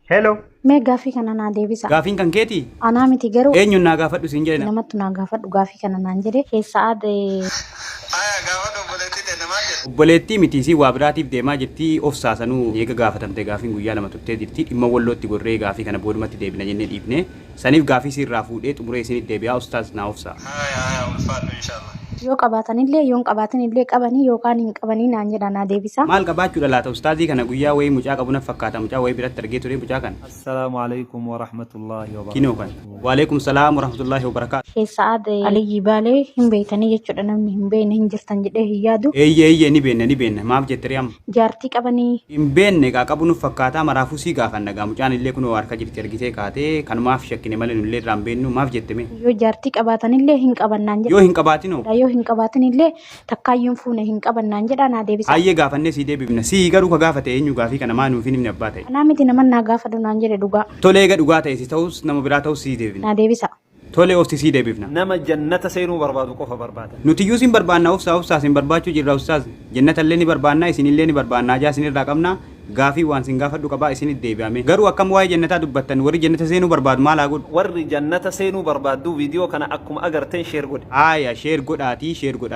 Hello. Mee gaafii kana naa deebisa. Gaafiin kan keeti? Anaa miti garuu Eenyuun naa gaafadhu siin jedhe? namatti naa gaafadhu gaafii kana naan jedhe keessa aadee. Gaafadhu obboleettii deemaa jirti. Obboleettii miti si waa biraatiif deemaa jirti of saasanuu eega gaafatamte gaafiin guyyaa lama turtee jirti dhimma wallootti gorree gaafii kana boodumatti deebina jennee dhiifne saniif gaafii sirraa fuudhee xumuree isinitti deebi'aa ustaas naa ofsaa. Ulfaadhu inshallah. Yoo qabaatanillee yoon qabaatanillee qabanii yookaan hin qabanii naan jedha naa deebisa. Maal qabaachuudha laata ustaazii kana guyyaa wayii mucaa qabu na fakkaata mucaa wayii biratti argee ture mucaa kana. Assalamu alaikum wa rahmatullahi wa Kinoo kan. Wa alaikum salaam wa rahmatullahi wa barakaatu. Keessa aadee Aliyyi Baalee hin beeytanii jechuudha namni hin beeyne hin jirtan jedhee hin yaadu. Eeyyee ni beekna maaf jettee amma. Jaartii qabanii. Hin beekne kaa qabu nuuf fakkaataa maraafuu sii gaafanna gaa mucaan illee kunoo harka jirti argitee kaatee kanumaaf shakkine malee nullee irraan beennu maaf jetteme. Yoo jaartii qabaatanillee hin qaban naan jedha. Yoo hin qabaatinoo. Yoo hin qabaatanillee takkaayyuun fuune hin qaban naan jedha naa deebisa. Ayyee gaafannee sii deebifna sii garuu ka gaafate eenyu gaafii kana maa nuuf hin himne abbaa ta'e. Anaa miti nama naa gaafadhu naan jedhe dhugaa. Tolee eega dhugaa ta'e si ta'us nama biraa ta'us sii deebifna. Naa deebisa. Tolee ofti sii deebifna. nama jannata seenuu barbaadu qofa barbaada. Nutiyyuu sin barbaannaa ofsaa sin barbaachuu jirra ustaas jannata illee ni barbaannaa isinillee ni barbaannaa jaa isinirraa qabnaa gaafii waan sin gaafadhu qabaa isinitti deebi'ame garuu akkam waa'ee jannataa dubbattan warri jannata seenuu barbaadu maal haa godhu. warri jannata seenuu barbaaddu viidiyoo kana akkuma agarteen sheer godhe. Aaya sheer godhaa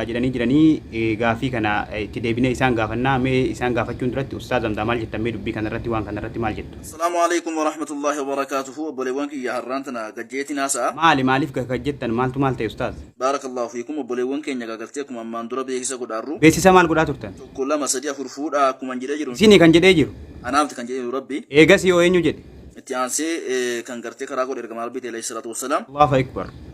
jedhanii gaafii kana itti deebinee isaan gaafannaa mee isaan gaafachuun duratti ustaaz amtaa maal jettan mee dubbii kanarratti waan kanarratti maal jettu. Assalamu alaikum wa rahmatullahi wa barakatuhu. Obboleewwan kiyya har'aan tana gajjeetiin haasa'a. Maaliif gajjettan maaltu maal ta'e ustaaz. Barakallahu fiikum. Obboleewwan keenya gagaltee akkuma ammaan dura beeksisa godhaarru. Beeksisa maal godhaa turtan? Tokko lama sadii afur fuudhaa akkuma jedhee jiru. Isinii kan jedhee jiru. Anaafti kan jedhee rabbi. Eegas yoo eenyu jedhe. itti aansee kan gartee karaa godhe ergamaa rabbiitii alayhi salaatu wassalaam.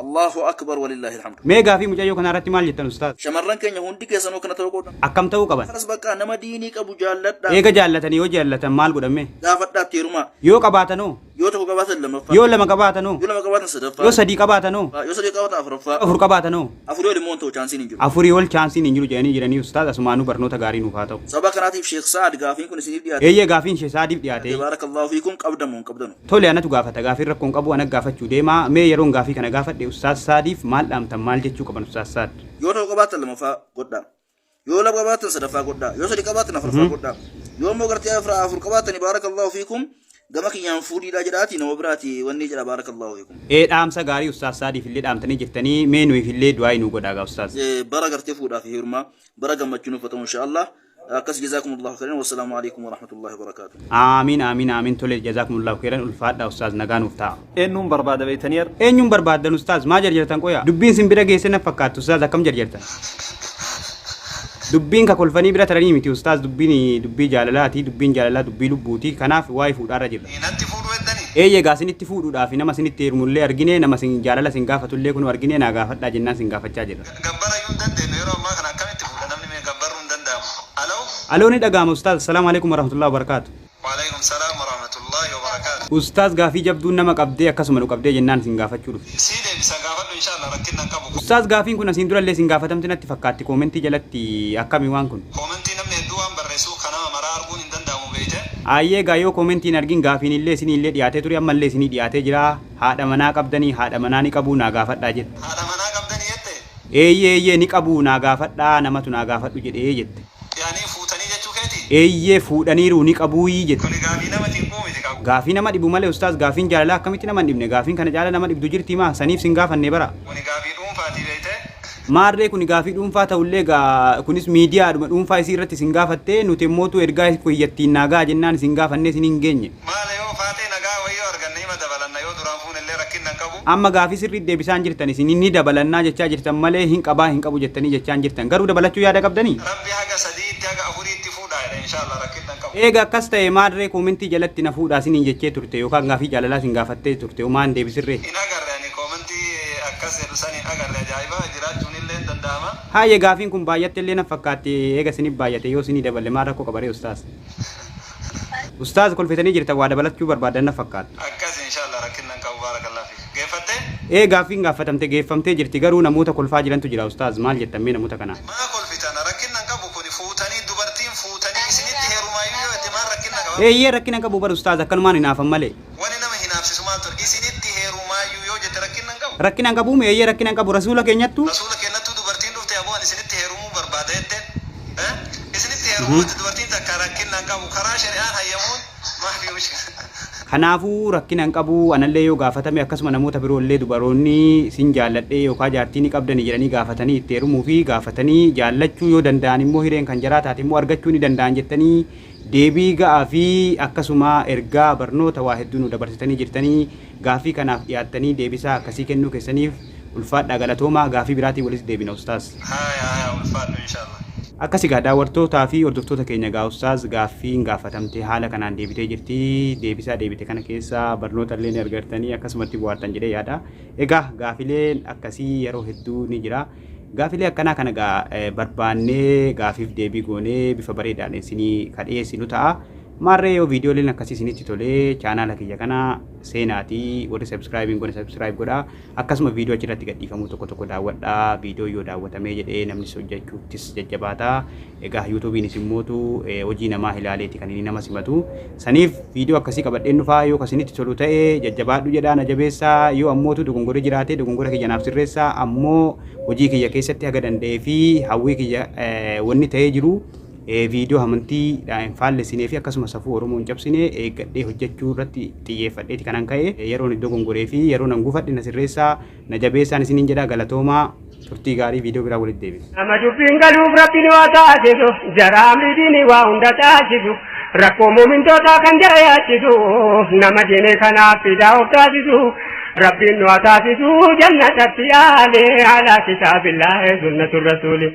Allahu akbar walillahi alhamdu. Mee gaafii mucayyoo kanarratti maal jettan ustaaz? Shamarran keenya hundi keessanuu kana ta'uu godhan. Akkam ta'uu qaban? Kanas bakka nama diinii qabu jaalladha. Eega jaallatanii yoo jaallatan maal godhame? Gaafadhaatti heerumaa. Yoo qabaatanoo? Yoo tokko qabaatan lamaffaa. Yoo lama qabaatanoo? Yoo lama qabaatan sadaffaa. Yoo sadii qabaatanoo? Yoo sadii qabaatan afuraffaa. Afur qabaatanoo? Afurii waliin moon ta'u chaansiin hin jiru. Afurii wal chaansiin hin jiru jedhanii ustaaz asumaanuu barnoota gaarii nuuf haa ta'u. Sababa kanaatiif Sheekh Saad gaafiin kun isiniif dhiyaate. Eeyyee gaafiin Sheekh Saadiif dhiyaate. Barakallahu fiikum qabdamu hin qabdanu. Tole anatu gaafata gaafii rakkoon qabu ana gaafachuu deema mee yeroon gaafii kana gaafadhe ustaaz Saadiif maal dhaamtan maal jechuu qaban ustaaz Saad. Yoo tokko qabaatan lamaffaa godhaa. Yoo lama qabaatan sadaffaa godhaa. Yoo sadii qabaatan afuraffaa godhaa. Yoo immoo gartee afur qabaatan barakallahu fiikum gama kiyyaan fuudhiidhaa jedhaati nama biraati wanni jedha barakallahu fiikum. Dhaamsa gaarii ustaaz Saadiif illee dhaamtanii jirtanii mee nuuf illee du'aa nu godhaa gaa ustaaz. Bara gartee fuudhaa fi heerumaa bara gammachuu nuuf ta'u inshaallah. أكس جزاكم الله خيرا والسلام عليكم ورحمة الله وبركاته. آمين تولي جزاكم الله خيرا الفاتحة أستاذ نجان وفتاة. إنهم بربادة بيتنير. إنهم بربادة أستاذ ما جرجرتن كويا. دبين سنبرة جيسنا فكات أستاذ كم جرجرتن. دبين كقول فني برا تراني متي أستاذ دبي جاللاتي دبين جاللات دبي لبوتي كناف واي فود أرجل. إيه جاسين اتفود ودافي نما سين التيرمولي أرجينه نما سين جاللا سين قافة تولي كونو أرجينه ناقافة لا جنان سين قافة تاجر. ألو ندعم أستاذ السلام عليكم ورحمة الله وبركاته. وعليكم السلام ورحمة الله وبركاته. أستاذ غافي جبدون نما قبضي أكاسو منو قبضي جنان سنغافة شروف. سيدي بسنغافة إن شاء الله ركنا نكمل. أستاذ غافين كنا سندرا اللي سنغافة تمتنا تفكرتي كومنتي جلتي أكامي وانكون. كومنتي نمني دوام برسو خنا مرار بون إندن دامو بيته. أيه غايو كومنتي نرجين غافين اللي سني اللي دياته توري أما اللي سني دياته جرا هذا منا قبضني هذا منا نكابو ناغافة داجت. هذا منا قبضني يته. إيه نكابو ناغافة دا نما تو ناغافة تجد إيه جت. يعني فوتني جتو كتي. Eeyyee fuudhaniiru ni qabuu jedhe. Kuni gaafii nama dhibbuu miti qabu. Gaafii nama dhibbu malee ustaaz gaafiin jaalalaa akkamitti nama hin dhibne gaafiin kana jaalala nama dhibdu jirti maa saniif sin gaafanne bara. Kuni gaafii dhuunfaati beekte. Maarree kuni gaafii dhuunfaa ta'ullee kunis miidiyaadhuma dhuunfaa isii irratti sin gaafattee nuti immootu ergaa kuyyattiin naagaa jennaan sin gaafannee sin hin geenye. Maala yoo faatee nagaa wayyoo arganne hima dabalanna yoo duraan fuunillee rakkinna qabu. Amma gaafii sirriitti deebisaan jirtan isin inni dabalannaa jechaa jirtan malee hin qabaa hin qabu jettanii jechaan jirtan garuu dabalachuu yaada qabdanii. Rabbi haga sadiitti haga afuriitti fuudhaa jedha inshallah rakkinna qabu. Eega akkas ta'e maarree koomentii jalatti na fuudhaa siniin jechee turte yookaan gaafii jaalalaa sin gaafattee turte homaan deebisirree. Hin agarre ani koomentii akkas jedhu saniin agarre ajaa'iba jiraachuun illee danda'ama. Haayye gaafiin kun baay'atte illee na fakkaatti eega sinii baay'ate yoo sinii daballe maal rakkoo qabaree ustaas. Ustaaz kolfitanii jirta waa dabalachuu barbaadan na fakkaata. Akkas inshallah rakkinna qabu barakallahu fi. Geeffattee? Gaafiin gaafatamte geeffamtee jirti garuu namoota kolfaa jirantu jira ustaaz maal jettamee namoota kanaa. Maa kolfitan rakkinna qabu kuni fuutanii dubartiin fuutanii isinitti heerumaayyuu yoo itti maal rakkinna qaba? Rakkina qabu bar ustaaz akkanumaan hinaafan malee. Wani nama hinaafsisu maal ture isinitti heerumaayyuu yoo jette rakkinna qabu? Rakkina qabu rakkina qabu rasuula keenyattu. Rasuula keenyattu dubartiin dhufte aboo ani isinitti heerumuu barbaada jetteen. Isinitti heerumuu dubartiin takka rakkinna qabu karaa shari'aan hayyamuun maafi Kanaafuu rakkina hin qabu anallee yoo gaafatame akkasuma namoota biroollee dubaroonni sin jaalladhee yookaan jaartii ni qabdanii jedhanii gaafatanii itti heerumuu fi gaafatanii jaallachuu yoo danda'an immoo hireen kan jaraa taate immoo argachuu ni danda'an jettanii deebii ga'aa fi akkasuma ergaa barnoota waa hedduu nu dabarsitanii jirtanii gaafii kanaaf dhiyaattanii deebisaa akkasii kennuu keessaniif ulfaadhaa galatoomaa gaafii biraatiin walitti deebina ustaas. Ulfaadhu inshallah. Akkasii gaa daawwattoota fi hordoftoota keenya gaa ustaas gaaffiin gaafatamte haala kanaan deebitee jirti deebisaa deebite kana keessa barnoota illee ni argattanii akkasumatti bu'aartan jedhee yaada. Egaa gaafileen akkasii yeroo hedduu ni jira. Gaafilee akkanaa kana barbaannee gaafiif deebii goonee bifa bareedaan isinii kadheessinu ta'a. Maarree yoo viidiyooleen akkasii isinitti tolee chaanaala kiyya kana seenaatii warri subscribe godha subscribe godha akkasuma viidiyoo achirratti gadhiifamuu tokko daawwadhaa viidiyoo yoo daawwatamee jedhee namni hojjechuuttis jajjabaata. Egaa yuutuubiinis immootu hojii namaa ilaaleeti kan inni nama simatu saniif viidiyoo akkasii qabadheen dhufaa yoo isinitti tolu ta'e jajjabaadhu jedhaa na jabeessaa yoo ammootu dogongora jiraate dogongora kiyya naaf sirreessaa ammoo hojii kiyya keessatti haga danda'ee fi hawwii kiyya wanni ta'ee jiru viidiyoo amantii faallessinee fi akkasuma safuu Oromoon cabsinee eeggadhee hojjechuu irratti xiyyeeffadheeti kanan ka'e yeroon iddoo gongoree fi yeroon hangufadhe na sirreessaa na jabeessaan isiniin jedha galatoomaa turtii gaarii viidiyoo biraa walitti deebina. Nama dubbiin galuuf rabbiin waa taasisu jaraa miidhiin waa hunda taasisu rakkoo muumintoota kan jayaachisu nama diinee kanaaf fidaa of taasisu rabbiin waa taasisu jannatatti yaale alaa kitaabillahi sunnatur rasuuli.